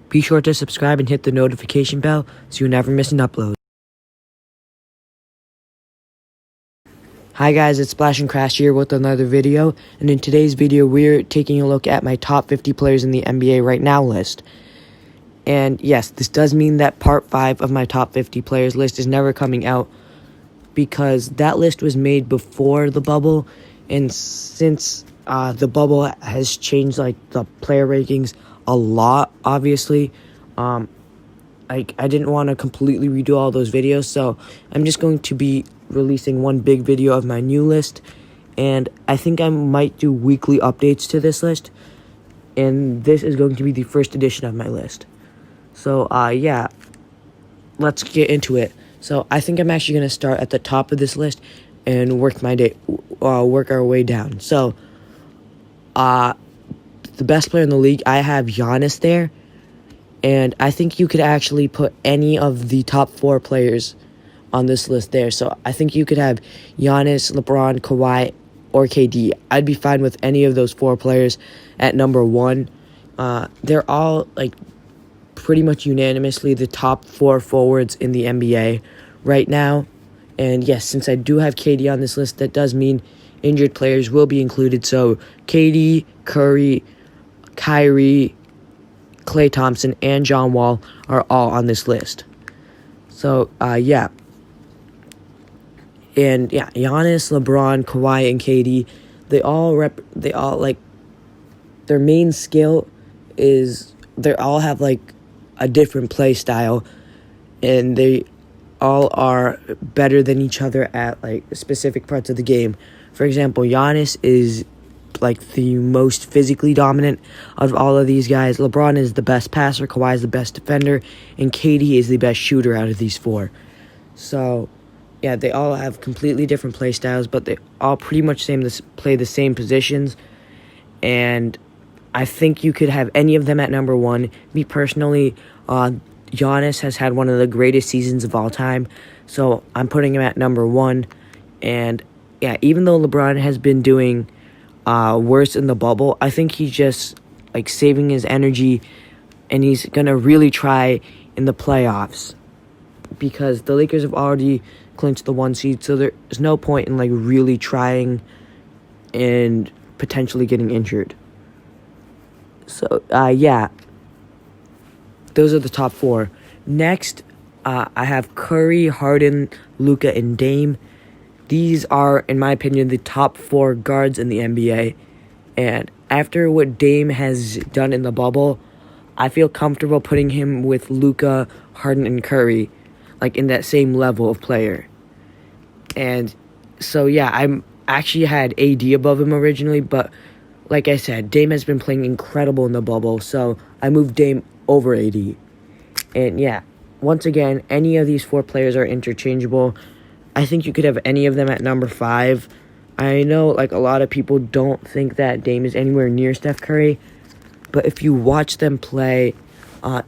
Be sure to subscribe and hit the notification bell so you never miss an upload. Hi guys, it's Splash and Crash here with another video, and in today's video we're taking a look at my top 50 players in the NBA right now list. And yes, this does mean that part 5 of my top 50 players list is never coming out, because that list was made before the bubble, and since the bubble has changed like the player rankings a lot, obviously, I didn't want to completely redo all those videos, so I'm just going to be releasing one big video of my new list, and I think I might do weekly updates to this list, and this is going to be the first edition of my list. So yeah, let's get into it. So I think I'm actually going to start at the top of this list and work our way down. So the best player in the league, I have Giannis there, and I think you could actually put any of the top 4 players on this list there. So I think you could have Giannis, LeBron, Kawhi, or KD. I'd be fine with any of those 4 players at number 1. They're all like pretty much unanimously the top 4 forwards in the NBA right now. And yes, since I do have KD on this list, that does mean injured players will be included. So KD, Curry, Kyrie, Klay Thompson, and John Wall are all on this list. So yeah. And yeah, Giannis, LeBron, Kawhi, and KD, they all like, their main skill is they all have like a different play style, and they all are better than each other at like specific parts of the game. For example, Giannis is like the most physically dominant of all of these guys. LeBron is the best passer, Kawhi is the best defender, and KD is the best shooter out of these 4. So yeah, they all have completely different play styles, but they all pretty much play the same positions. And I think you could have any of them at number 1. Me personally, Giannis has had one of the greatest seasons of all time, so I'm putting him at number 1. And yeah, even though LeBron has been doing worse in the bubble, I think he's just like saving his energy, and he's gonna really try in the playoffs, because the Lakers have already clinched the 1 seed, so there's no point in like really trying and potentially getting injured. So yeah, those are the top 4. Next, I have Curry, Harden, Luka, and Dame. These are, in my opinion, the top 4 guards in the NBA. And after what Dame has done in the bubble, I feel comfortable putting him with Luka, Harden, and Curry, like in that same level of player. And so yeah, I'm actually had AD above him originally, but like I said, Dame has been playing incredible in the bubble, so I moved Dame over AD. And yeah, once again, any of these 4 players are interchangeable. I think you could have any of them at number 5. I know like a lot of people don't think that Dame is anywhere near Steph Curry, but if you watch them play,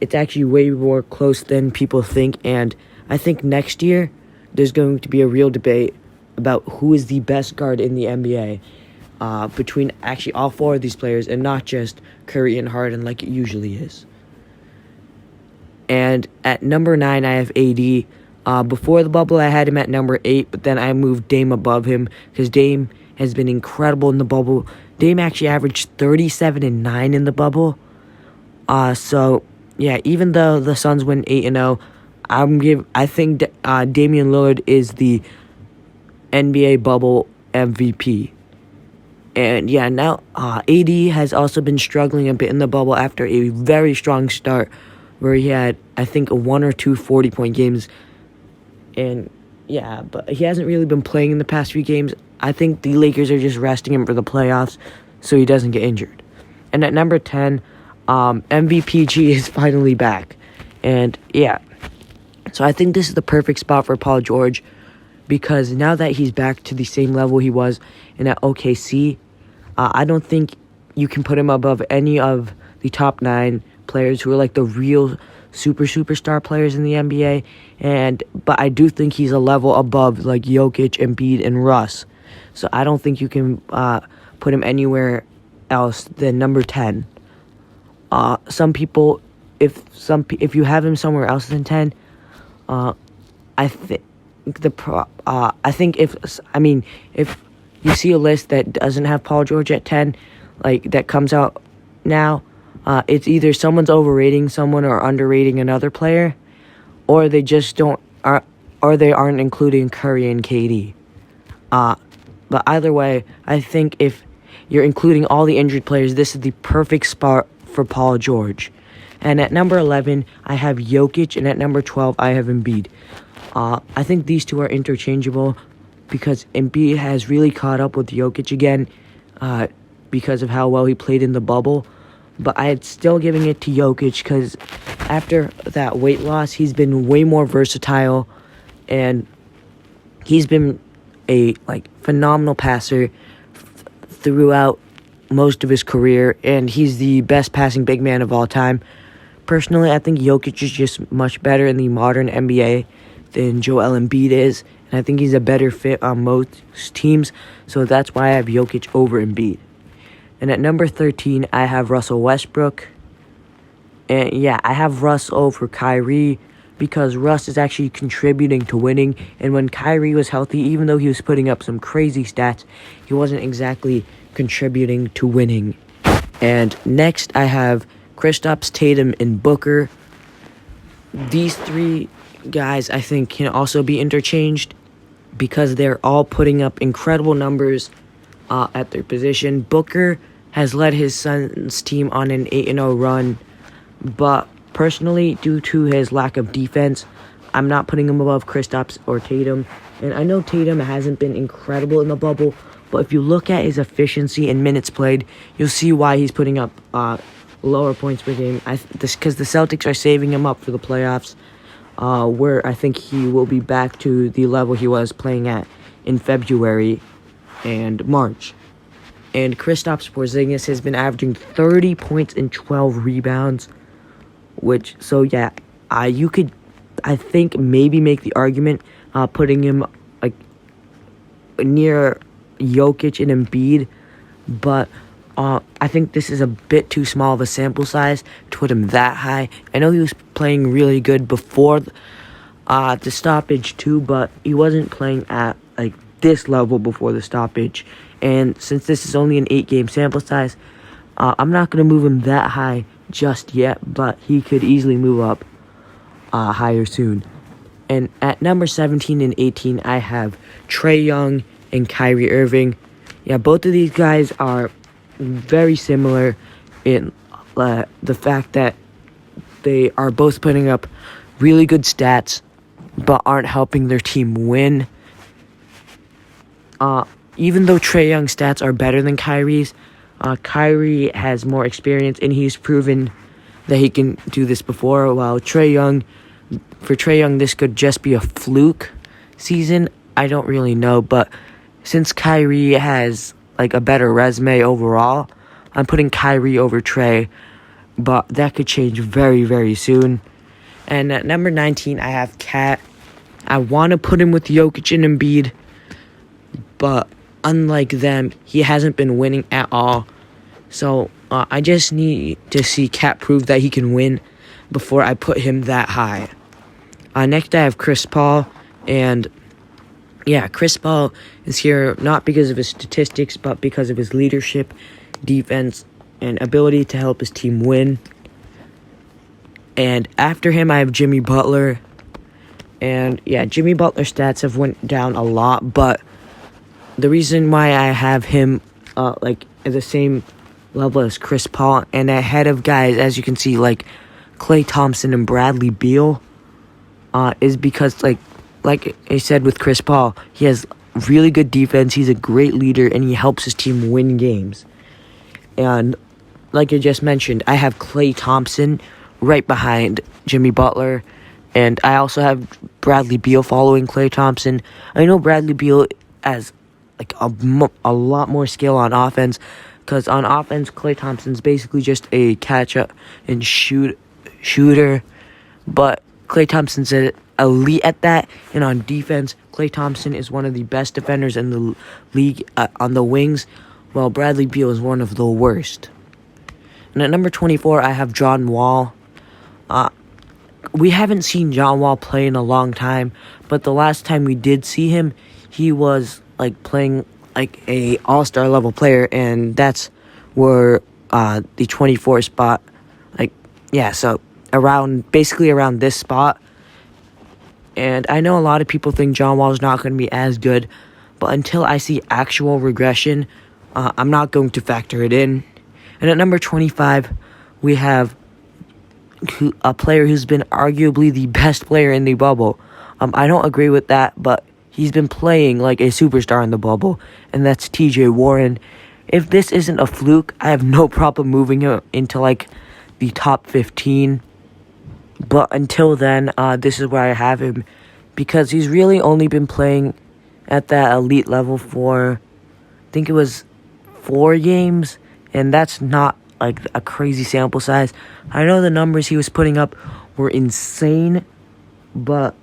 it's actually way more close than people think. And I think next year there's going to be a real debate about who is the best guard in the NBA, between actually all 4 of these players, and not just Curry and Harden like it usually is. And at number 9, I have AD. Before the bubble, I had him at number 8, but then I moved Dame above him because Dame has been incredible in the bubble. Dame actually averaged 37 and 9 in the bubble. So yeah, even though the Suns went 8-0, I think Damian Lillard is the NBA bubble MVP. And yeah, now AD has also been struggling a bit in the bubble after a very strong start, where he had, I think, 1 or 2 40-point games. And yeah, but he hasn't really been playing in the past few games. I think the Lakers are just resting him for the playoffs so he doesn't get injured. And at number 10, MVPG is finally back. And yeah, so I think this is the perfect spot for Paul George, because now that he's back to the same level he was in at OKC, I don't think you can put him above any of the top 9 players who are like the real superstar players in the NBA. But I do think he's a level above like Jokic, Embiid, and Russ. So I don't think you can put him anywhere else than number 10. Some people if you have him somewhere else than 10, I think if you see a list that doesn't have Paul George at 10, like that comes out now, it's either someone's overrating someone or underrating another player, or they just or they aren't including Curry and KD. But either way, I think if you're including all the injured players, this is the perfect spot for Paul George. And at number 11, I have Jokic, and at number 12, I have Embiid. I think these two are interchangeable because Embiid has really caught up with Jokic again because of how well he played in the bubble. But I'm still giving it to Jokic because after that weight loss, he's been way more versatile, and he's been a phenomenal passer throughout most of his career, and he's the best passing big man of all time. Personally, I think Jokic is just much better in the modern NBA than Joel Embiid is, and I think he's a better fit on most teams, so that's why I have Jokic over Embiid. And at number 13, I have Russell Westbrook. And yeah, I have Russ over Kyrie because Russ is actually contributing to winning, and when Kyrie was healthy, even though he was putting up some crazy stats, he wasn't exactly contributing to winning. And next, I have Kristaps, Tatum, and Booker. These three guys, I think, can also be interchanged because they're all putting up incredible numbers at their position. Booker has led his Suns team on an 8-0 run, but personally, due to his lack of defense, I'm not putting him above Kristaps or Tatum. And I know Tatum hasn't been incredible in the bubble, but if you look at his efficiency and minutes played, you'll see why he's putting up lower points per game. Because the Celtics are saving him up for the playoffs, where I think he will be back to the level he was playing at in February and March. And Kristaps Porzingis has been averaging 30 points and 12 rebounds, you could, I think, maybe make the argument putting him near Jokic and Embiid, but I think this is a bit too small of a sample size to put him that high. I know he was playing really good before the stoppage too, but he wasn't playing at this level before the stoppage. And since this is only an 8-game sample size, I'm not going to move him that high just yet, but he could easily move up higher soon. And at number 17 and 18, I have Trae Young and Kyrie Irving. Yeah, both of these guys are very similar in the fact that they are both putting up really good stats, but aren't helping their team win. Even though Trae Young's stats are better than Kyrie's, Kyrie has more experience, and he's proven that he can do this before, while for Trae Young, this could just be a fluke season. I don't really know, but since Kyrie has a better resume overall, I'm putting Kyrie over Trae, but that could change very, very soon. And at number 19, I have Kat. I want to put him with Jokic and Embiid, but unlike them, he hasn't been winning at all. So I just need to see Kat prove that he can win before I put him that high. Next, I have Chris Paul. And yeah, Chris Paul is here not because of his statistics, but because of his leadership, defense, and ability to help his team win. And after him, I have Jimmy Butler. And yeah, Jimmy Butler's stats have went down a lot, but the reason why I have him at the same level as Chris Paul and ahead of guys, as you can see, like Klay Thompson and Bradley Beal, is because like I said with Chris Paul, he has really good defense, he's a great leader, and he helps his team win games. And like I just mentioned, I have Klay Thompson right behind Jimmy Butler, and I also have Bradley Beal following Klay Thompson. I know Bradley Beal has a lot more skill on offense, because on offense, Klay Thompson's basically just a catch-up and shooter, but Klay Thompson's elite at that. And on defense, Klay Thompson is one of the best defenders in the league on the wings, while Bradley Beal is one of the worst. And at number 24, I have John Wall. We haven't seen John Wall play in a long time, but the last time we did see him, he was like playing like a all-star level player, and that's where the 24 spot, like, yeah, so basically around this spot. And I know a lot of people think John Wall is not going to be as good, but until I see actual regression, I'm not going to factor it in. And at number 25, we have a player who's been arguably the best player in the bubble. I don't agree with that, but he's been playing like a superstar in the bubble, and that's TJ Warren. If this isn't a fluke, I have no problem moving him into like the top 15. But until then, this is where I have him, because he's really only been playing at that elite level for, I think it was 4 games, and that's not like a crazy sample size. I know the numbers he was putting up were insane, but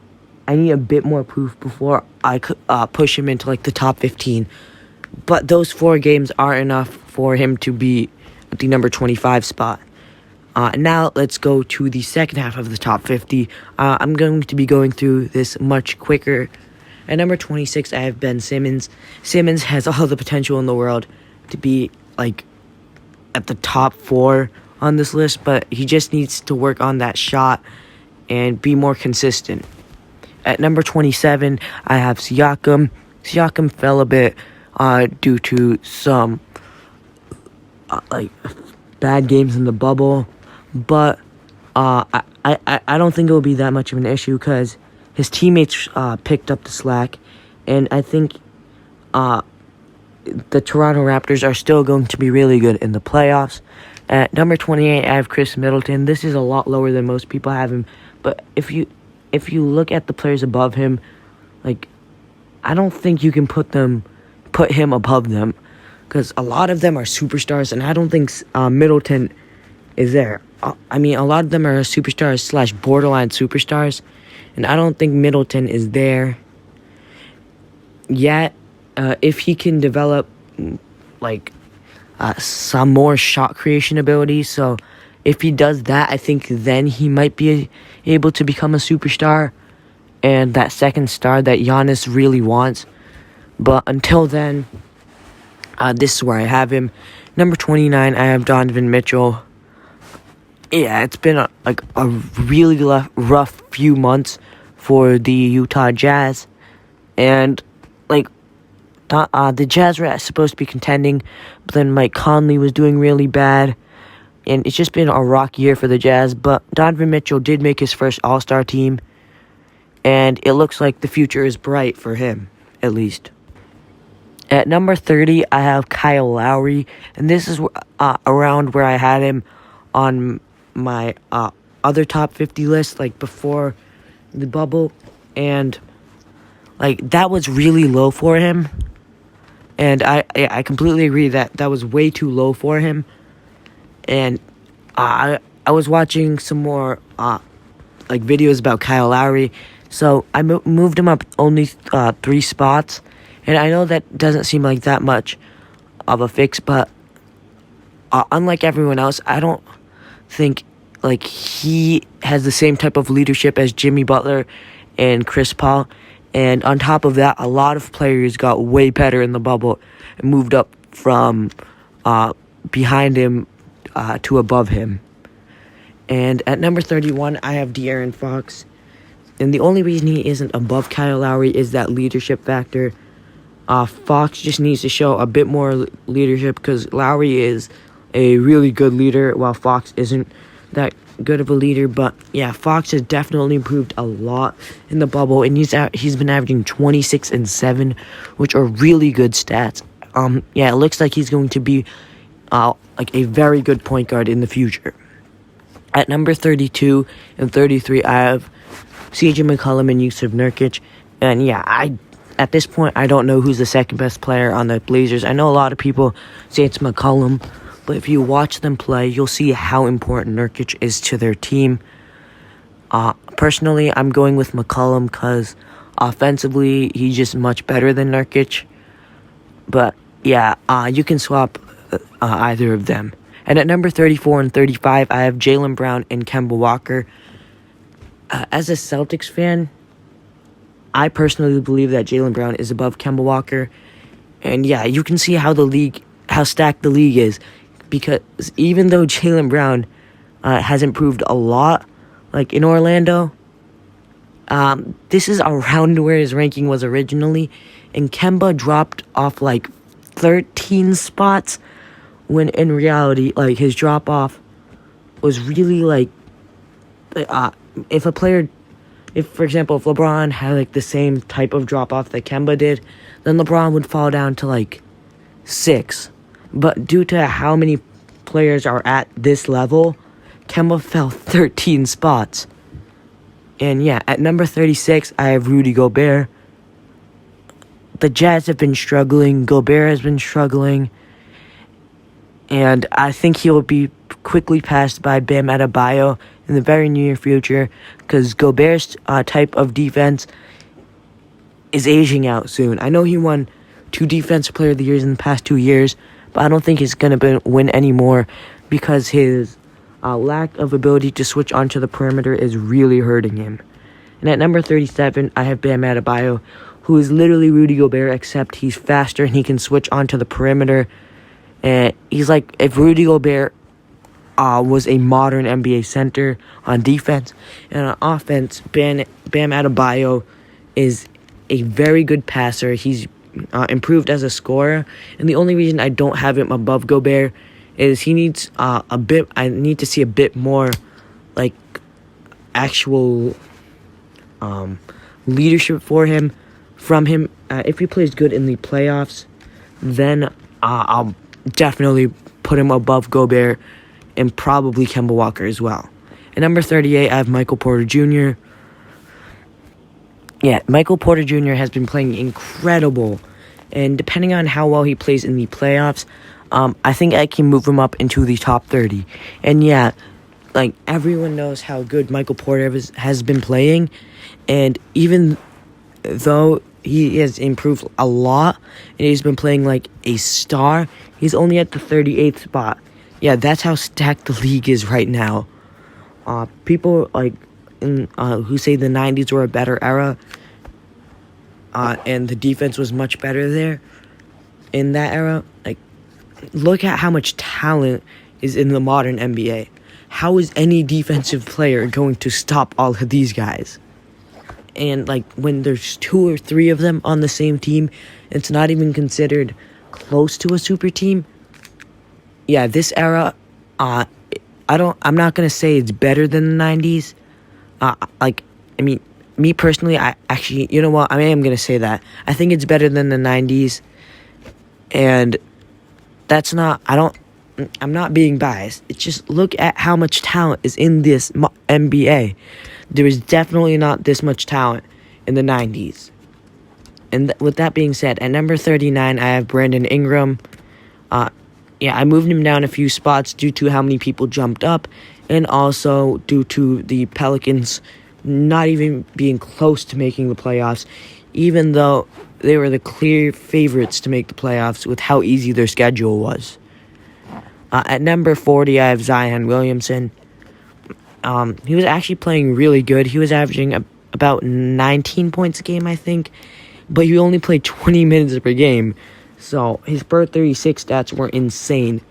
I need a bit more proof before I could push him into like the top 15. But those 4 games are enough for him to be at the number 25 spot. Now let's go to the second half of the top 50. I'm going to be going through this much quicker. At number 26, I have Ben Simmons. Simmons has all the potential in the world to be like at the top 4 on this list, but he just needs to work on that shot and be more consistent. At number 27, I have Siakam. Siakam fell a bit due to some like bad games in the bubble, but I don't think it will be that much of an issue because his teammates picked up the slack, and I think the Toronto Raptors are still going to be really good in the playoffs. At number 28, I have Chris Middleton. This is a lot lower than most people have him, but if you look at the players above him, like, I don't think you can put him above them, because a lot of them are superstars, and I don't think Middleton is there. I mean, a lot of them are superstars / borderline superstars, and I don't think Middleton is there yet. If he can develop like some more shot creation ability, so if he does that, I think then he might be able to become a superstar and that second star that Giannis really wants. But until then, this is where I have him. Number 29, I have Donovan Mitchell. Yeah, it's been a really rough few months for the Utah Jazz, and like the Jazz were supposed to be contending, but then Mike Conley was doing really bad, and it's just been a rock year for the Jazz. But Donovan Mitchell did make his first All-Star team, and it looks like the future is bright for him, at least. At number 30, I have Kyle Lowry, and this is around where I had him on my other top 50 list, like before the bubble, and like that was really low for him, and I completely agree that was way too low for him. And I was watching some more like videos about Kyle Lowry, so I moved him up only 3 spots, and I know that doesn't seem like that much of a fix, but unlike everyone else, I don't think like he has the same type of leadership as Jimmy Butler and Chris Paul. And on top of that, a lot of players got way better in the bubble and moved up from behind him to above him. And at number 31, I have De'Aaron Fox. And the only reason he isn't above Kyle Lowry is that leadership factor. Fox just needs to show a bit more leadership, because Lowry is a really good leader while Fox isn't that good of a leader. But yeah, Fox has definitely improved a lot in the bubble, and he's been averaging 26 and 7, which are really good stats. Yeah, it looks like he's going to be like a very good point guard in the future. At number 32 and 33, I have CJ McCollum and Yusuf Nurkic. And yeah, at this point, I don't know who's the second best player on the Blazers. I know a lot of people say it's McCollum, but if you watch them play, you'll see how important Nurkic is to their team. Personally, I'm going with McCollum because offensively, he's just much better than Nurkic. But yeah, you can swap either of them. And at number 34 and 35, I have Jaylen Brown and Kemba Walker. As a Celtics fan, I personally believe that Jaylen Brown is above Kemba Walker. And yeah, you can see how stacked the league is. Because even though Jaylen Brown has improved a lot, like in Orlando, this is around where his ranking was originally. And Kemba dropped off like 13 spots, when in reality, like, his drop off was really like, if for example, if LeBron had like the same type of drop off that Kemba did, then LeBron would fall down to like 6. But due to how many players are at this level, Kemba fell 13 spots. And yeah, at number 36, I have Rudy Gobert. The Jazz have been struggling. Gobert has been struggling. And I think he'll be quickly passed by Bam Adebayo in the very near future, because Gobert's type of defense is aging out soon. I know he won 2 Defensive Player of the Years in the past 2 years, but I don't think he's going to win anymore, because his lack of ability to switch onto the perimeter is really hurting him. And at number 37, I have Bam Adebayo, who is literally Rudy Gobert, except he's faster and he can switch onto the perimeter. And he's like, if Rudy Gobert was a modern NBA center on defense, and on offense, Bam Adebayo is a very good passer. He's improved as a scorer, and the only reason I don't have him above Gobert is he needs I need to see a bit more like actual leadership from him. If he plays good in the playoffs, then I'll definitely put him above Gobert and probably Kemba Walker as well. At number 38, I have Michael Porter Jr. Yeah, Michael Porter Jr. has been playing incredible, and depending on how well he plays in the playoffs, I think I can move him up into the top 30. And yeah, like, everyone knows how good Michael Porter has been playing, and even though he has improved a lot and he's been playing like a star, he's only at the 38th spot. Yeah, that's how stacked the league is right now. People like who say the 90s were a better era, and the defense was much better there in that era. Like, look at how much talent is in the modern NBA. How is any defensive player going to stop all of these guys? And like, when there's 2 or 3 of them on the same team, it's not even considered close to a super team. Yeah, this era, I'm not gonna say it's better than the 90s. Me personally, I actually, you know what? I am gonna say that I think it's better than the 90s, and that's not. I'm not being biased. It's just, look at how much talent is in this NBA. There is definitely not this much talent in the 90s. And with that being said, at number 39, I have Brandon Ingram. I moved him down a few spots due to how many people jumped up, and also due to the Pelicans not even being close to making the playoffs, even though they were the clear favorites to make the playoffs with how easy their schedule was. At number 40, I have Zion Williamson. He was actually playing really good. He was averaging about 19 points a game, I think, but he only played 20 minutes per game. So his per 36 stats were insane,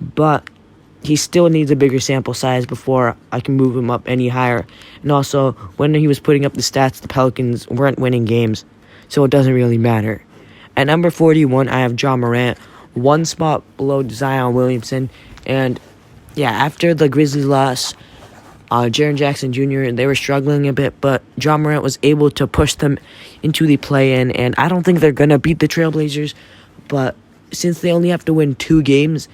but he still needs a bigger sample size before I can move him up any higher. And also, when he was putting up the stats, the Pelicans weren't winning games, so it doesn't really matter. At number 41, I have Ja Morant, 1 spot below Zion Williamson. And yeah, after the Grizzlies loss, Jaren Jackson Jr., they were struggling a bit, but Ja Morant was able to push them into the play-in, and I don't think they're going to beat the Trailblazers, but since they only have to win 2 games,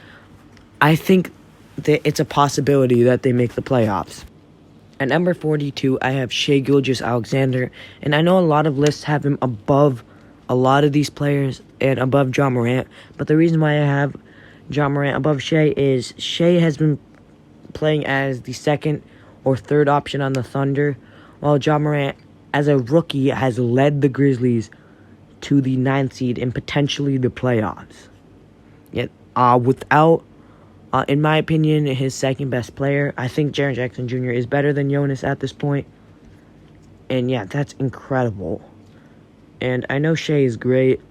I think that it's a possibility that they make the playoffs. At number 42, I have Shai Gilgeous-Alexander, and I know a lot of lists have him above a lot of these players and above Ja Morant, but the reason why I have Ja Morant above Shai is Shai has been playing as the second or third option on the Thunder, while Ja Morant, as a rookie, has led the Grizzlies to the 9th seed and potentially the playoffs. Yet, without In my opinion, his second best player. I think Jaren Jackson Jr. is better than Jonas at this point. And yeah, that's incredible. And I know Shea is great,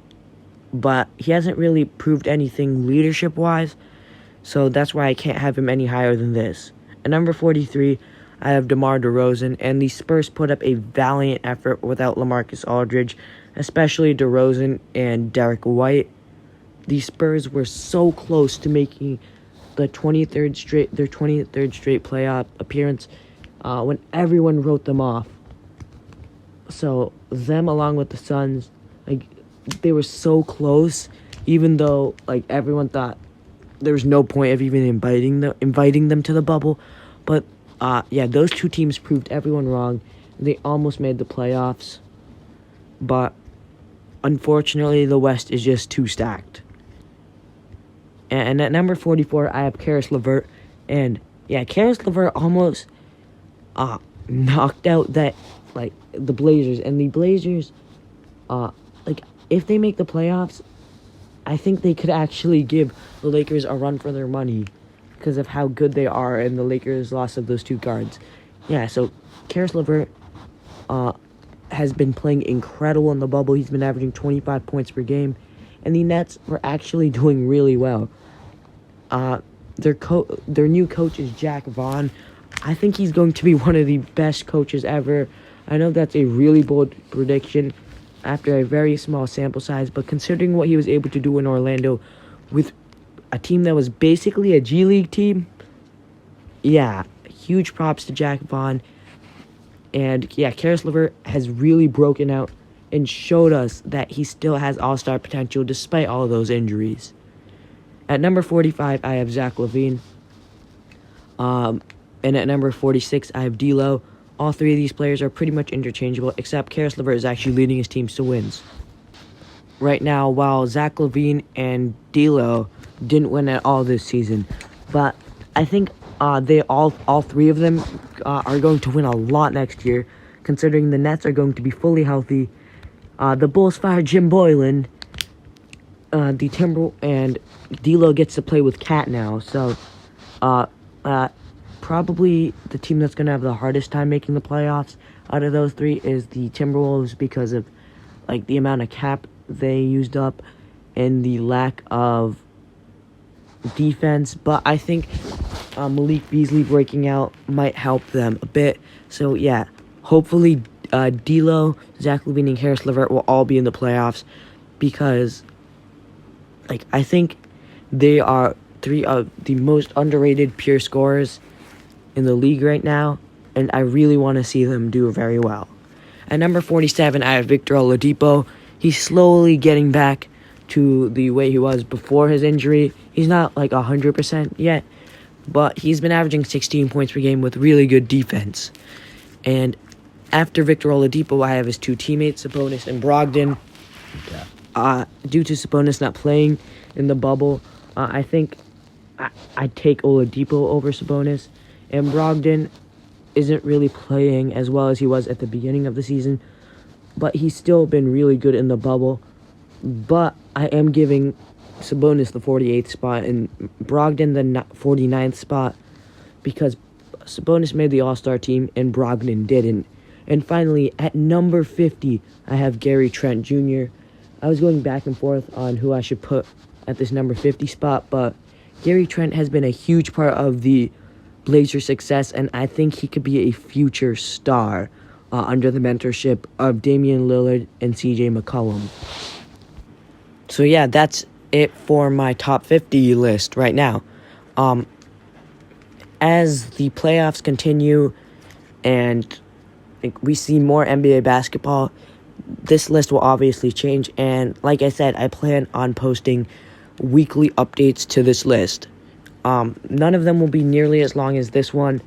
but he hasn't really proved anything leadership-wise, so that's why I can't have him any higher than this. At number 43, I have DeMar DeRozan, and the Spurs put up a valiant effort without LaMarcus Aldridge, especially DeRozan and Derek White. The Spurs were so close to making their 23rd straight playoff appearance when everyone wrote them off. So them along with the Suns, like, they were so close, even though like everyone thought there was no point of even inviting them to the bubble. But yeah, those two teams proved everyone wrong. They almost made the playoffs, but unfortunately, the West is just too stacked. And at number 44, I have Karis LeVert, and yeah, Karis LeVert almost knocked out the Blazers, and the Blazers, if they make the playoffs, I think they could actually give the Lakers a run for their money because of how good they are and the Lakers' loss of those two guards. Yeah, so Karis LeVert has been playing incredible in the bubble. He's been averaging 25 points per game, and the Nets were actually doing really well. Their new coach is Jack Vaughn. I think he's going to be one of the best coaches ever. I know that's a really bold prediction after a very small sample size, but considering what he was able to do in Orlando with a team that was basically a G League team, yeah, huge props to Jack Vaughn. And yeah, Karis LeVert has really broken out and showed us that he still has all-star potential despite all of those injuries. At number 45, I have Zach LaVine. And at number 46, I have D'Lo. All three of these players are pretty much interchangeable, except Karis LeVert is actually leading his teams to wins. Right now, while Zach LaVine and D'Lo didn't win at all this season, but I think they all three of them are going to win a lot next year, considering the Nets are going to be fully healthy. The Bulls fired Jim Boylan. And D'Lo gets to play with Cat now, so probably the team that's going to have the hardest time making the playoffs out of those three is the Timberwolves because of the amount of cap they used up and the lack of defense. But I think Malik Beasley breaking out might help them a bit. So yeah, hopefully D'Lo, Zach LaVine, and Karis LeVert will all be in the playoffs because I think they are three of the most underrated pure scorers in the league right now, and I really want to see them do very well. At number 47, I have Victor Oladipo. He's slowly getting back to the way he was before his injury. He's not 100% yet, but he's been averaging 16 points per game with really good defense. And after Victor Oladipo, I have his two teammates, Sabonis and Brogdon. Due to Sabonis not playing in the bubble, I think I'd take Oladipo over Sabonis. And Brogdon isn't really playing as well as he was at the beginning of the season, but he's still been really good in the bubble. But I am giving Sabonis the 48th spot and Brogdon the 49th spot because Sabonis made the All-Star team and Brogdon didn't. And finally, at number 50, I have Gary Trent Jr. I was going back and forth on who I should put at this number 50 spot, but Gary Trent has been a huge part of the Blazers' success, and I think he could be a future star under the mentorship of Damian Lillard and CJ McCollum. So yeah, that's it for my top 50 list right now. As the playoffs continue and we see more NBA basketball, this list will obviously change, and like I said, I plan on posting weekly updates to this list. None of them will be nearly as long as this one,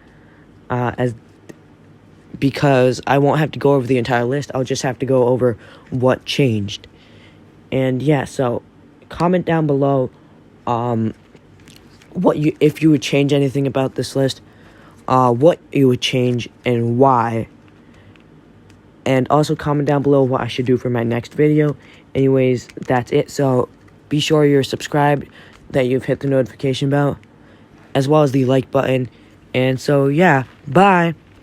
because I won't have to go over the entire list. I'll just have to go over what changed. And yeah, so comment down below if you would change anything about this list, what you would change and why. And also comment down below what I should do for my next video. Anyways, that's it. So be sure you're subscribed, that you've hit the notification bell. as well as the like button. And so, yeah, bye.